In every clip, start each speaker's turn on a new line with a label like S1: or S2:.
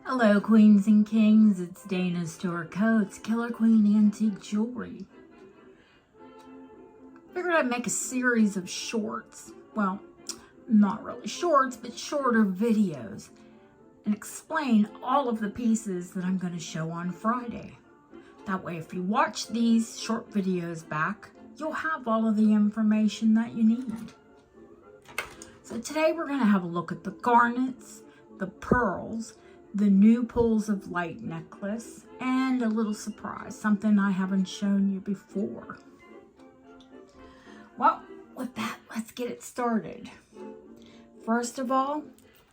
S1: Hello, queens and kings. It's Dana's Store Coats, Killer Queen Antique Jewelry. Figured I'd make a series of shorts. Well, not really shorts, but shorter videos. And explain all of the pieces that I'm going to show on Friday. That way, if you watch these short videos back, you'll have all of the information that you need. So today we're going to have a look at the garnets, the pearls, the new Pools of Light necklace, and a little surprise, something I haven't shown you before. Well, with that, let's get it started. First of all,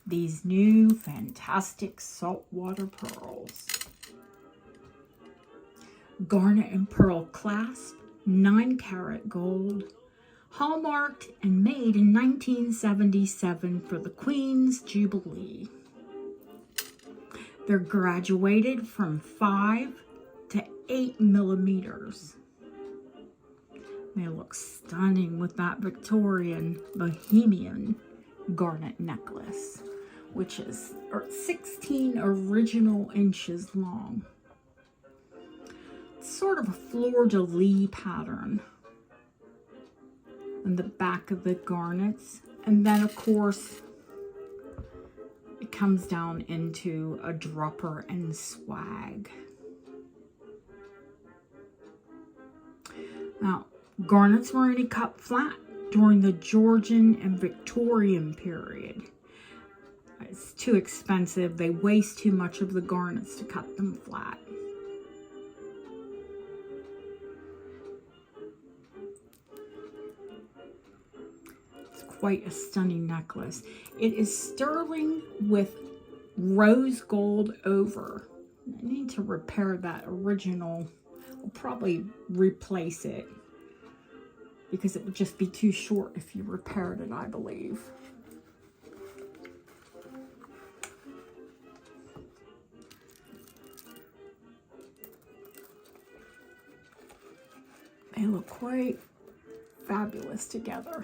S1: these new fantastic saltwater pearls. Garnet and pearl clasp, 9-karat gold, hallmarked and made in 1977 for the Queen's Jubilee. They're graduated from 5 to 8 millimeters. They look stunning with that Victorian Bohemian garnet necklace, which is 16 original inches long. It's sort of a fleur-de-lis pattern on the back of the garnets, and then of course it comes down into a dropper and swag. Now, garnets were only cut flat during the Georgian and Victorian period. It's too expensive. They waste too much of the garnets to cut them flat. Quite a stunning necklace. It is sterling with rose gold over. I need to repair that original. I'll probably replace it because it would just be too short if you repaired it, I believe. They look quite fabulous together.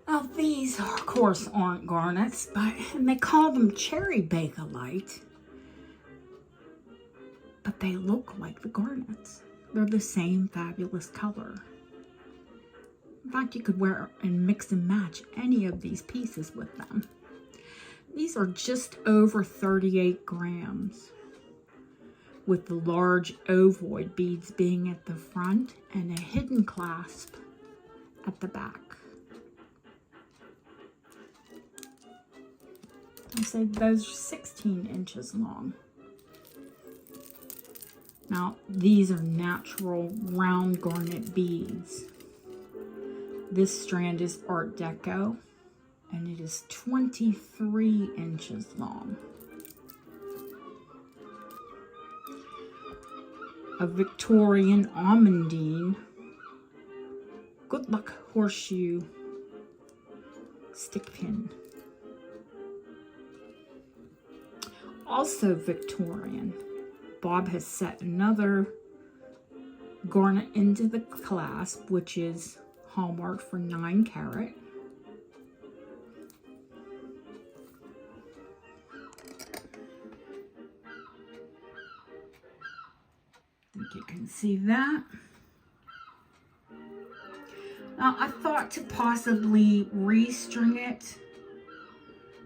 S1: Now these, of course, aren't garnets, but they call them cherry bakelite. But they look like the garnets. They're the same fabulous color. In fact, you could wear and mix and match any of these pieces with them. These are just over 38 grams, with the large ovoid beads being at the front and a hidden clasp at the back. I say those are 16 inches long. Now, these are natural round garnet beads. This strand is Art Deco, and it is 23 inches long. A Victorian almondine good luck horseshoe stick pin. Also Victorian. Bob has set another garnet into the clasp, which is hallmarked for 9-karat. I think you can see that. Now, I thought to possibly restring it,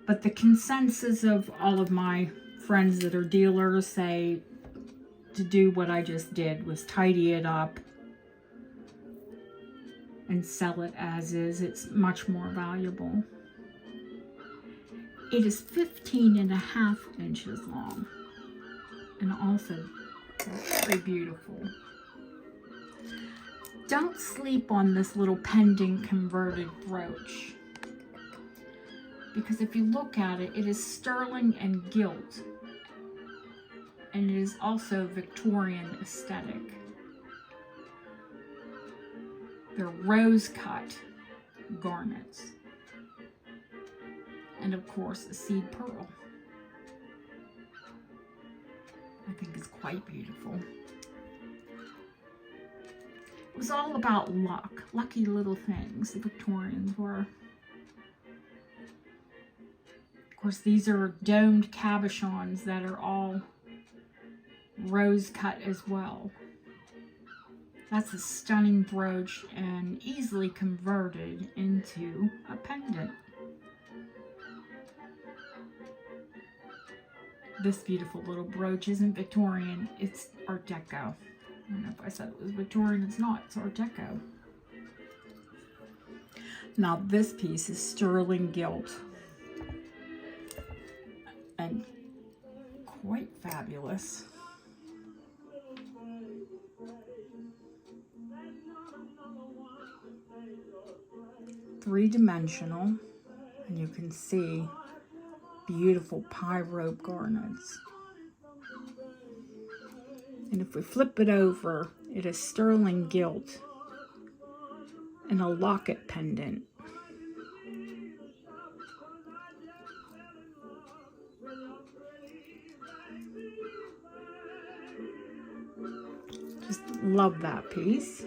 S1: but the consensus of all of my friends that are dealers say to do what I just did, was tidy it up and sell it as is. It's much more valuable. It is 15.5 inches long and also very beautiful. Don't sleep on this little pendant converted brooch, because if you look at it, it is sterling and gilt, and it is also Victorian aesthetic. They're rose cut garnets, and of course a seed pearl. I think it's quite beautiful. It was all about luck. Lucky little things, the Victorians were. Of course, these are domed cabochons that are all rose cut as well. That's a stunning brooch and easily converted into a pendant. This beautiful little brooch isn't Victorian, it's Art Deco. I don't know if I said it was Victorian, it's not, it's Art Deco. Now this piece is sterling gilt and quite fabulous. Three-dimensional, and you can see beautiful pie rope garnets. And if we flip it over, it is sterling gilt and a locket pendant. Just love that piece.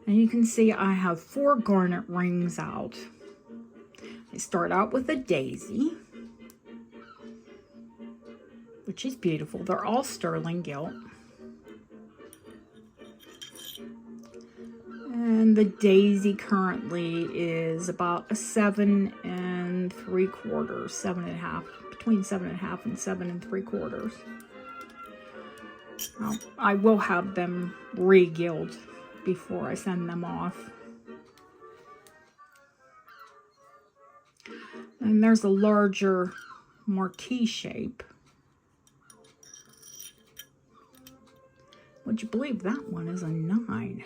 S1: And you can see I have 4 garnet rings out. I start out with a daisy, which is beautiful. They're all sterling gilt. And the daisy currently is about a 7 3/4, 7.5, between 7.5 and 7 3/4. Now, I will have them re-gilt before I send them off. And there's a larger marquee shape. Would you believe that one is a 9?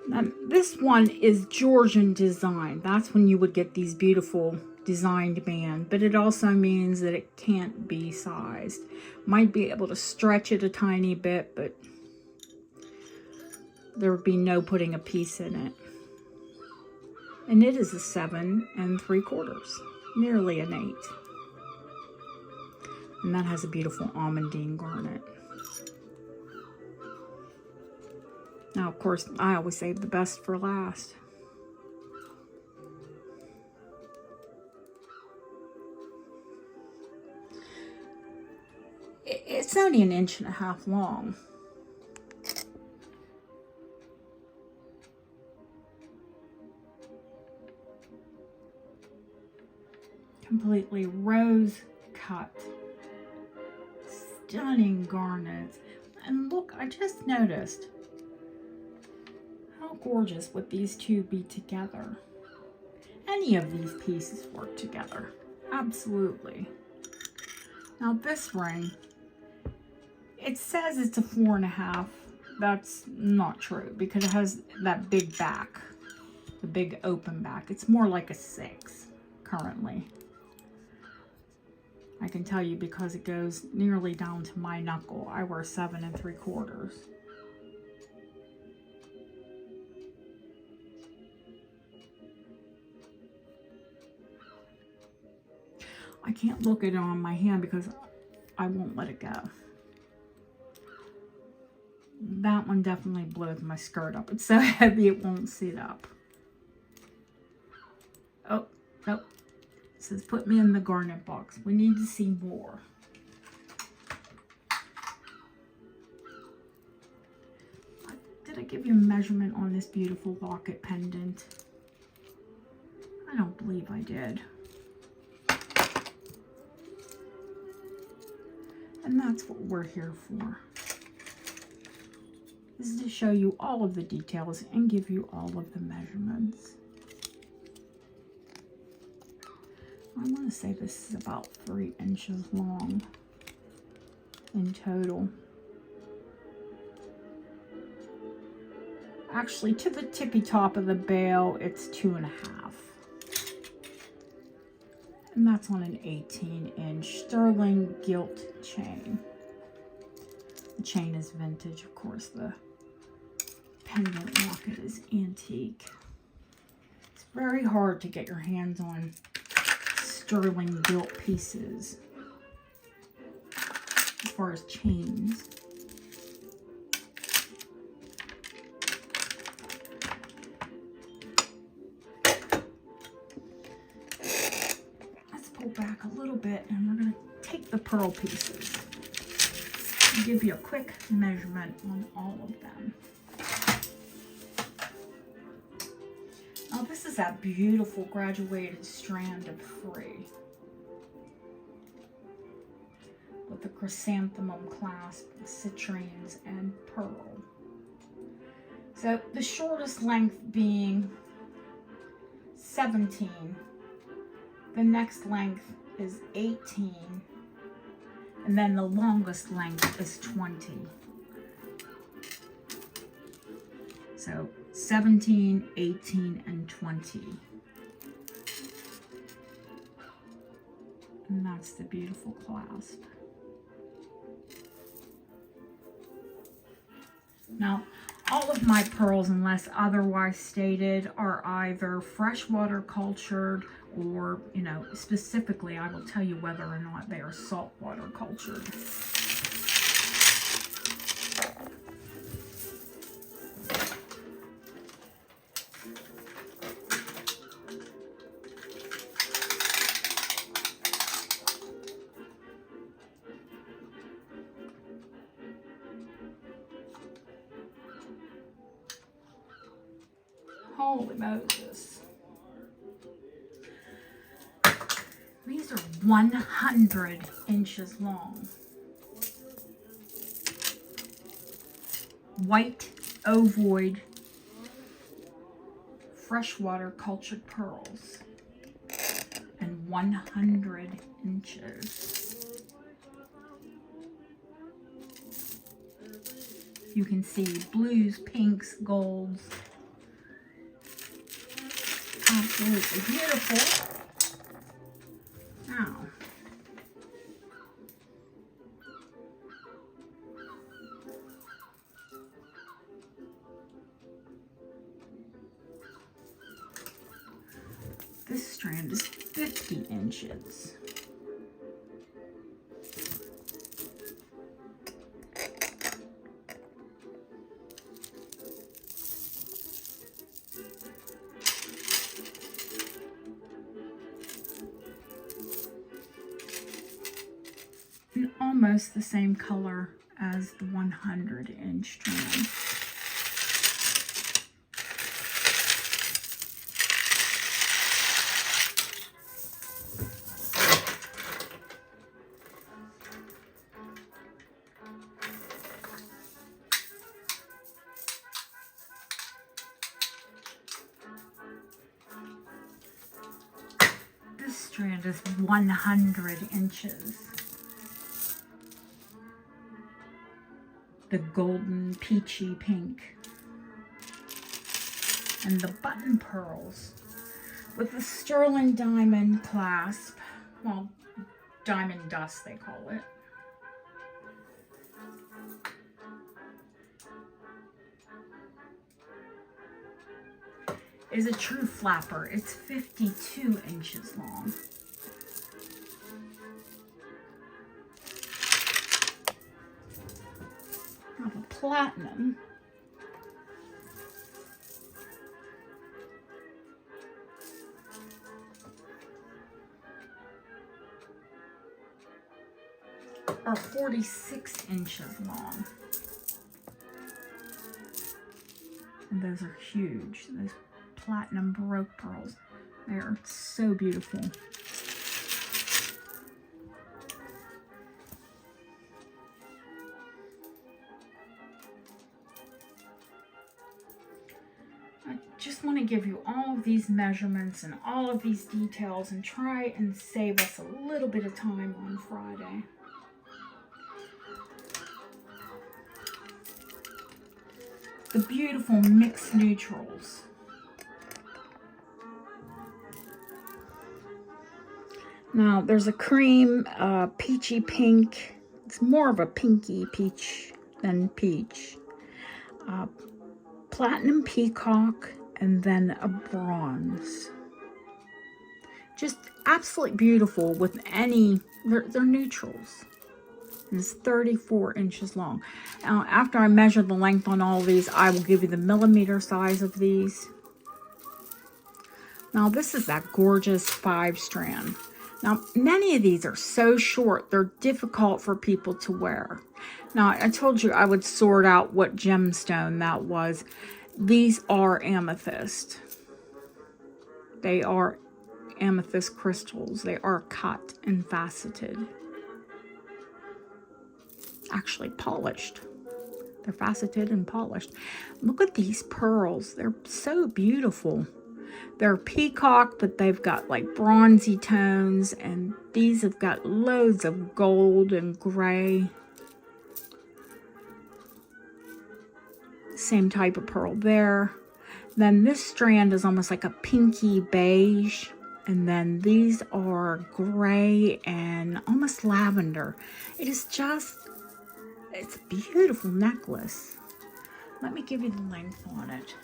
S1: Now, this one is Georgian design. That's when you would get these beautiful designed band, but it also means that it can't be sized. Might be able to stretch it a tiny bit, but there would be no putting a piece in it. And it is a 7 3/4, nearly an 8. And that has a beautiful almondine garnet. Now, of course, I always save the best for last. It's only 1.5 inches long. Completely rose cut. Stunning garnets. And look, I just noticed how gorgeous would these two be together. Any of these pieces work together. Absolutely. Now this ring, it says it's a 4.5. That's not true because it has that big back, the big open back. It's more like a 6 currently. I can tell you because it goes nearly down to my knuckle. I wear 7 3/4. I can't look at it on my hand because I won't let it go. That one definitely blows my skirt up. It's so heavy it won't sit up. Oh, nope. It says put me in the garnet box. We need to see more. Did I give you a measurement on this beautiful locket pendant? I don't believe I did. And that's what we're here for. This is to show you all of the details and give you all of the measurements. I want to say this is about 3 inches long in total. Actually, to the tippy top of the bail, it's 2.5. And that's on an 18-inch sterling gilt chain. The chain is vintage, of course. The pendant locket is antique. It's very hard to get your hands on sterling gilt pieces. far as chains. Let's pull back a little bit and we're going to take the pearl pieces and give you a quick measurement on all of them. Now this is that beautiful graduated strand of 3 with the chrysanthemum clasp, citrines, and pearl. So the shortest length being 17, the next length is 18, and then the longest length is 20. So 17, 18, and 20. And that's the beautiful clasp. Now, all of my pearls, unless otherwise stated, are either freshwater cultured or, you know, specifically I will tell you whether or not they are saltwater cultured. Holy Moses. These are 100 inches long. White, ovoid, freshwater cultured pearls. And 100 inches. You can see blues, pinks, golds. Absolutely beautiful. Now, this strand is 50 inches. And almost the same color as the 100-inch strand. This strand is 100 inches. The golden peachy pink. And the button pearls with the sterling diamond clasp. Well, diamond dust they call it. Is a true flapper. It's 52 inches long. I have a platinum. Are 46 inches long. And those are huge. Those platinum Baroque pearls. They are so beautiful. I just want to give you all of these measurements and all of these details and try and save us a little bit of time on Friday. The beautiful mixed neutrals. Now there's a cream, peachy pink. It's more of a pinky peach than peach. Platinum peacock, and then a bronze. Just absolutely beautiful with any, they're neutrals. And it's 34 inches long. Now, after I measure the length on all these, I will give you the millimeter size of these. Now, this is that gorgeous 5-strand. Now, many of these are so short, they're difficult for people to wear. Now, I told you I would sort out what gemstone that was. These are amethyst. They are amethyst crystals. They are cut and faceted. Actually polished. They're faceted and polished. Look at these pearls. They're so beautiful. They're peacock, but they've got like bronzy tones, and these have got loads of gold and gray. Same type of pearl there. Then this strand is almost like a pinky beige, and then these are gray and almost lavender. It is just, it's a beautiful necklace. Let me give you the length on it.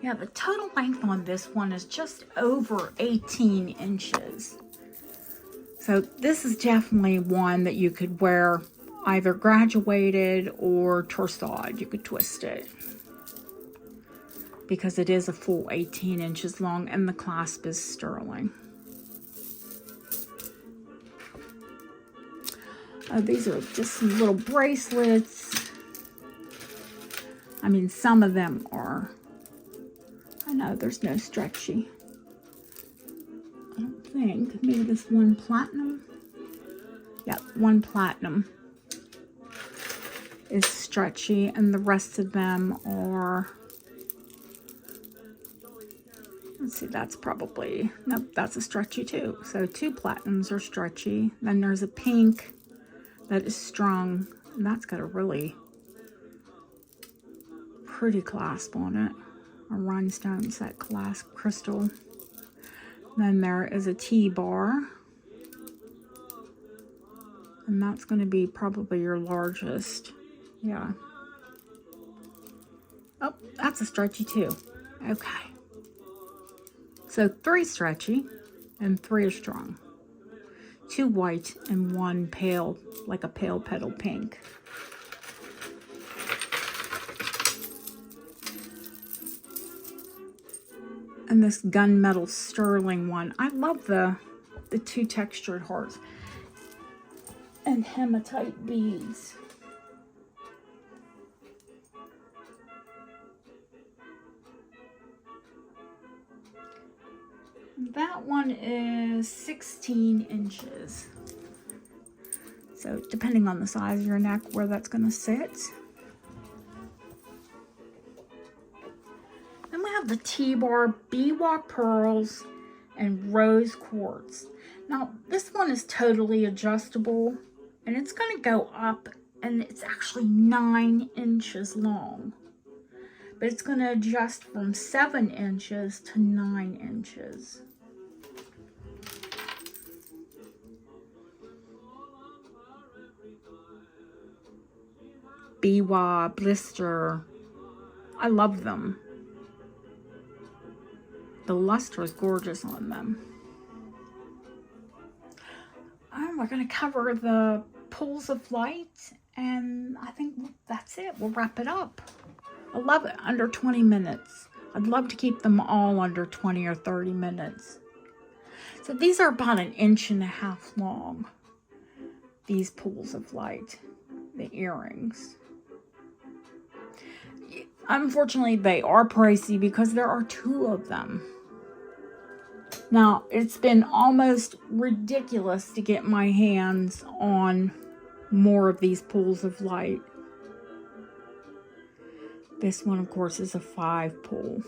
S1: Yeah, the total length on this one is just over 18 inches. So this is definitely one that you could wear either graduated or torsade. You could twist it because it is a full 18 inches long and the clasp is sterling. These are just some little bracelets. I mean, some of them are, I know there's no stretchy. I don't think. Maybe this one platinum. Yeah, one platinum is stretchy, and the rest of them are, let's see, that's probably, nope, that's a stretchy too. So 2 platinums are stretchy. Then there's a pink that is strung, and that's got a really pretty clasp on it. A rhinestone set clasp crystal. Then there is a T-bar, and that's going to be probably your largest. Yeah. Oh, that's a stretchy too. Okay. So 3 stretchy and 3 are strong. 2 white and 1 pale, like a pale petal pink. And this gunmetal sterling one. I love the 2 textured hearts and hematite beads. That one is 16 inches. So depending on the size of your neck, where that's going to sit. Then we have the T-bar beadwork pearls and rose quartz. Now this one is totally adjustable, and it's going to go up, and it's actually 9 inches long. But it's going to adjust from 7 inches to 9 inches. Biwa, blister. I love them. The luster is gorgeous on them. We're going to cover the pools of light, and I think that's it. We'll wrap it up. I love it. Under 20 minutes. I'd love to keep them all under 20 or 30 minutes. So these are about 1.5 inches long. These pools of light. The earrings. Unfortunately, they are pricey because there are 2 of them. Now, it's been almost ridiculous to get my hands on more of these pools of light. This one, of course, is a 5 pool.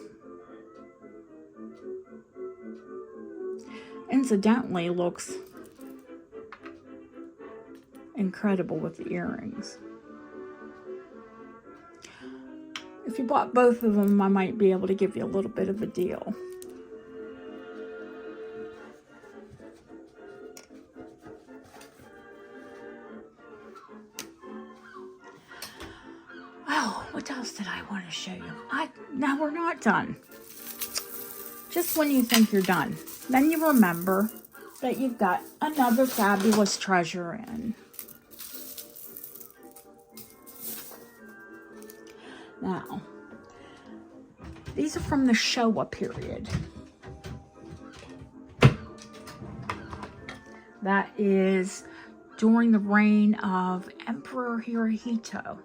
S1: Incidentally, looks incredible with the earrings. If you bought both of them, I might be able to give you a little bit of a deal. else did I want to show you? Now we're not done. Just when you think you're done, then you remember that you've got another fabulous treasure in. Now, these are from the Showa period. That is during the reign of Emperor Hirohito.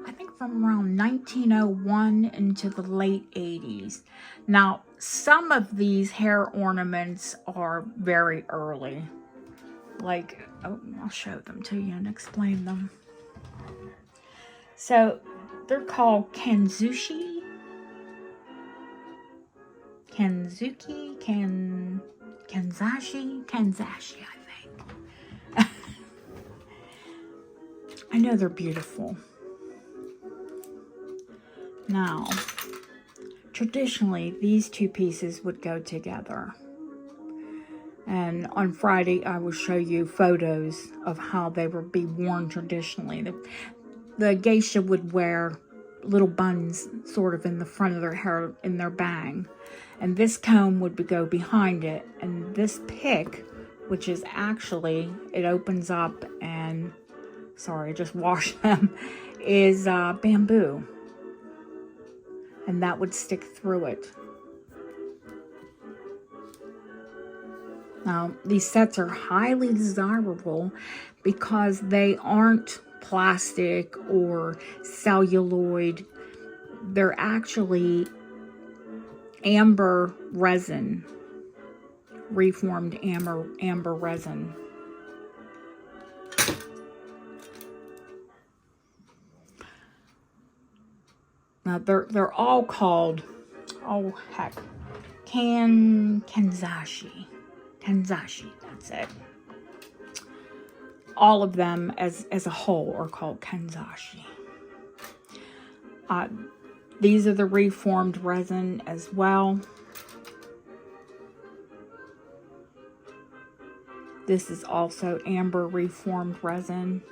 S1: I think from around 1901 into the late 80s. Now, some of these hair ornaments are very early. Like, oh, I'll show them to you and explain them. So, they're called Kenzuki, Kenzashi, I think. I know they're beautiful. Now, traditionally, these two pieces would go together. And on Friday, I will show you photos of how they would be worn traditionally. The geisha would wear little buns sort of in the front of their hair, in their bang. And this comb would go behind it. And this pick, which is actually, it opens up and, sorry, I just washed them, is bamboo. And that would stick through it. Now, these sets are highly desirable because they aren't plastic or celluloid. They're actually amber resin, reformed amber resin. Now they're all called, oh heck, Kenzashi, that's it. All of them as a whole are called Kenzashi. These are the reformed resin as well. This is also amber reformed resin.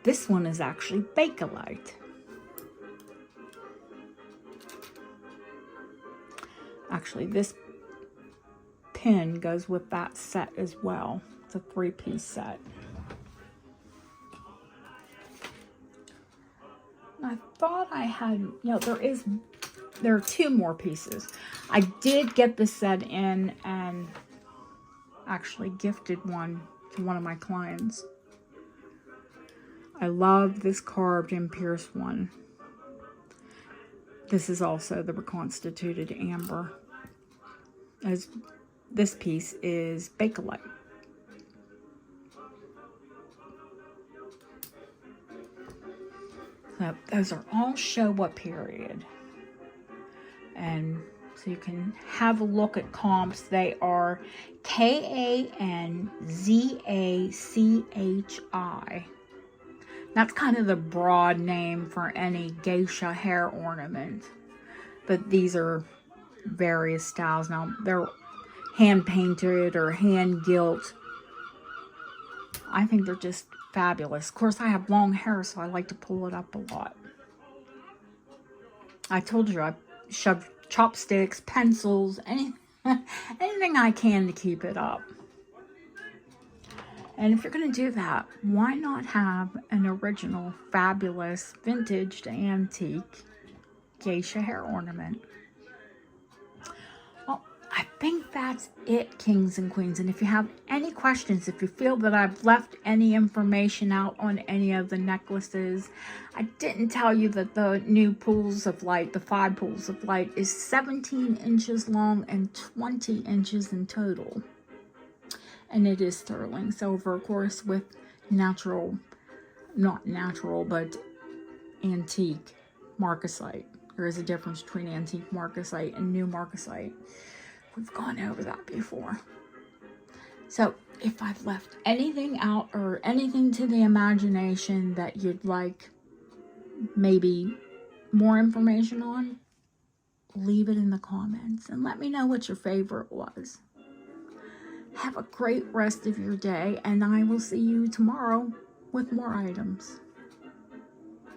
S1: This one is actually Bakelite. Actually, this pin goes with that set as well. It's a 3-piece set. I thought I had, you know, there are 2 more pieces. I did get the set in and actually gifted one to one of my clients. I love this carved and pierced one. This is also the reconstituted amber. As this piece is Bakelite. So those are all Showa period. And so you can have a look at comps. They are Kanzachi. That's kind of the broad name for any geisha hair ornament. But these are various styles. Now, they're hand-painted or hand-gilt. I think they're just fabulous. Of course, I have long hair, so I like to pull it up a lot. I told you I shove chopsticks, pencils, anything I can to keep it up. And if you're going to do that, why not have an original, fabulous, vintage to antique geisha hair ornament? Well, I think that's it, kings and queens. And if you have any questions, if you feel that I've left any information out on any of the necklaces, I didn't tell you that the new pools of light, the 5 pools of light, is 17 inches long and 20 inches in total. And it is sterling silver, of course, with natural, not natural, but antique marcasite. There is a difference between antique marcasite and new marcasite. We've gone over that before. So if I've left anything out or anything to the imagination that you'd like maybe more information on, leave it in the comments and let me know what your favorite was. Have a great rest of your day, and I will see you tomorrow with more items.